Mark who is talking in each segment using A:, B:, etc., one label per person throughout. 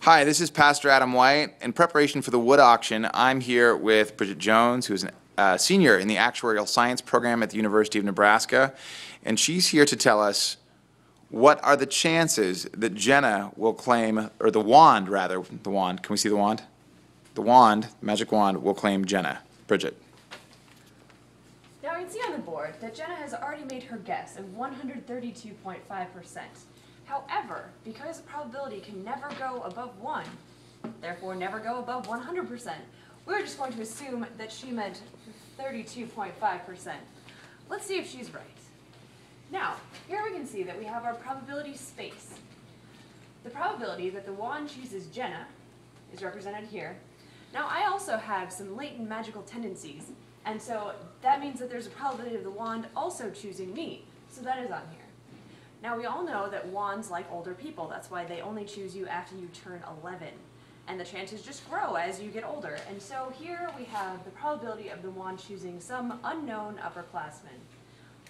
A: Hi, this is Pastor Adam White. In preparation for the wood auction, I'm here with Bridget Jones, who's a senior in the Actuarial Science program at the University of Nebraska, and she's here to tell us what are the chances that Jenna will claim, or the wand rather, the wand, can we see the wand? The wand, magic wand, will claim Jenna. Bridget.
B: Now we can see on the board that Jenna has already made her guess of 132.5%. However, because the probability can never go above 1, therefore never go above 100%, we're just going to assume that she meant 32.5%. Let's see if she's right. Now, here we can see that we have our probability space. The probability that the wand chooses Jenna is represented here. Now, I also have some latent magical tendencies, and so that means that there's a probability of the wand also choosing me, so that is on here. Now, we all know that wands like older people. That's why they only choose you after you turn 11. And the chances just grow as you get older. And so here we have the probability of the wand choosing some unknown upperclassman.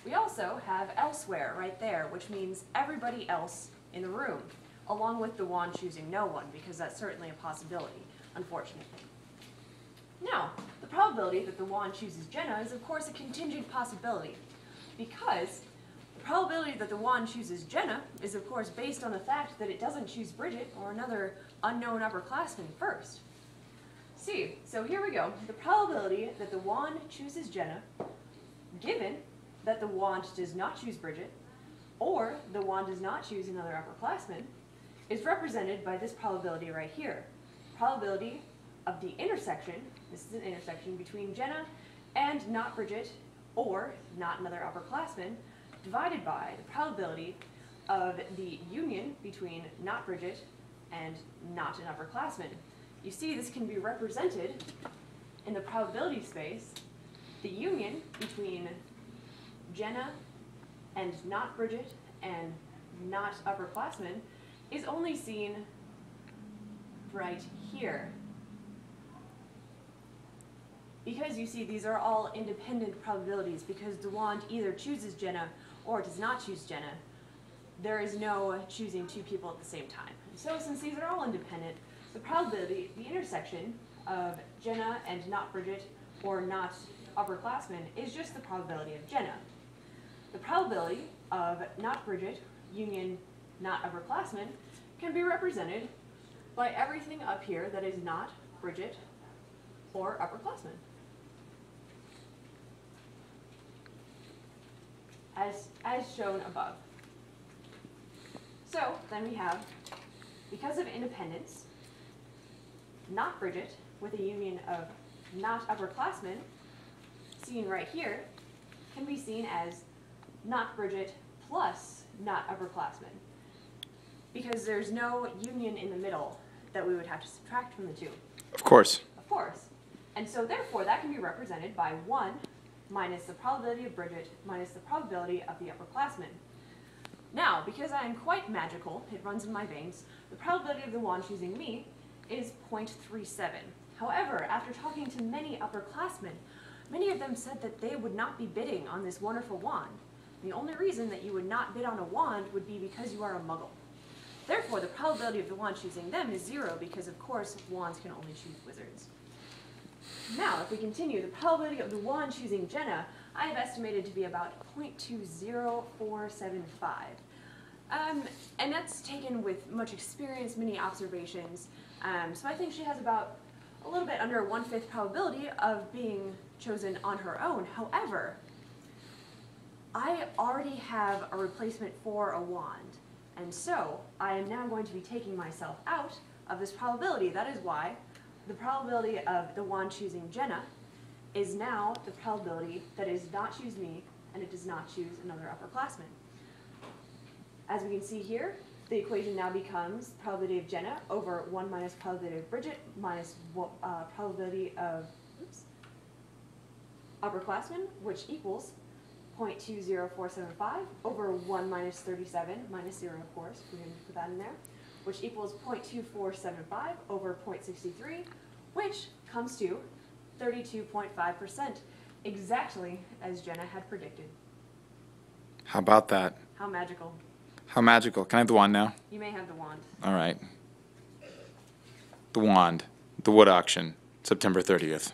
B: We also have elsewhere right there, which means everybody else in the room, along with the wand choosing no one, because that's certainly a possibility, unfortunately. Now, the probability that the wand chooses Jenna is, of course, a contingent possibility, because the probability that the wand chooses Jenna is, of course, based on the fact that it doesn't choose Bridget or another unknown upperclassman first. See, so here we go. The probability that the wand chooses Jenna, given that the wand does not choose Bridget, or the wand does not choose another upperclassman, is represented by this probability right here. Probability of the intersection, this is an intersection between Jenna and not Bridget, or not another upperclassman, divided by the probability of the union between not Bridget and not an upperclassman. You see, this can be represented in the probability space. The union between Jenna and not Bridget and not upperclassman is only seen right here. Because you see, these are all independent probabilities, because the wand either chooses Jenna or does not choose Jenna. There is no choosing two people at the same time. So since these are all independent, the probability, the intersection of Jenna and not Bridget or not upperclassman is just the probability of Jenna. The probability of not Bridget union not upperclassman can be represented by everything up here that is not Bridget or upperclassman. As shown above. So then we have, because of independence, not Bridget with a union of not upperclassman, seen right here, can be seen as not Bridget plus not upperclassman, because there's no union in the middle that we would have to subtract from the two.
A: Of course.
B: Of course. And so therefore that can be represented by 1 minus the probability of Bridget minus the probability of the upperclassman. Now, because I am quite magical, it runs in my veins, the probability of the wand choosing me is 0.37. However, after talking to many upperclassmen, many of them said that they would not be bidding on this wonderful wand. The only reason that you would not bid on a wand would be because you are a muggle. Therefore, the probability of the wand choosing them is 0, because of course wands can only choose wizards. Now, if we continue, the probability of the wand choosing Jenna, I have estimated to be about 0.20475. And that's taken with much experience, many observations. So I think she has about a little bit under 1/5 probability of being chosen on her own. However, I already have a replacement for a wand. And so I am now going to be taking myself out of this probability. That is why the probability of the wand choosing Jenna is now the probability that it does not choose me and it does not choose another upperclassman. As we can see here, the equation now becomes probability of Jenna over 1 minus probability of Bridget minus probability of upperclassmen, which equals 0.20475 over 1 minus 37 minus 0, of course, we're going to put that in there, which equals 0.2475 over 0.63, which comes to 32.5%, exactly as Jenna had predicted.
A: How about that?
B: How magical.
A: How magical. Can I have the wand now?
B: You may have the wand.
A: All right. the wand, the wood auction, September 30th.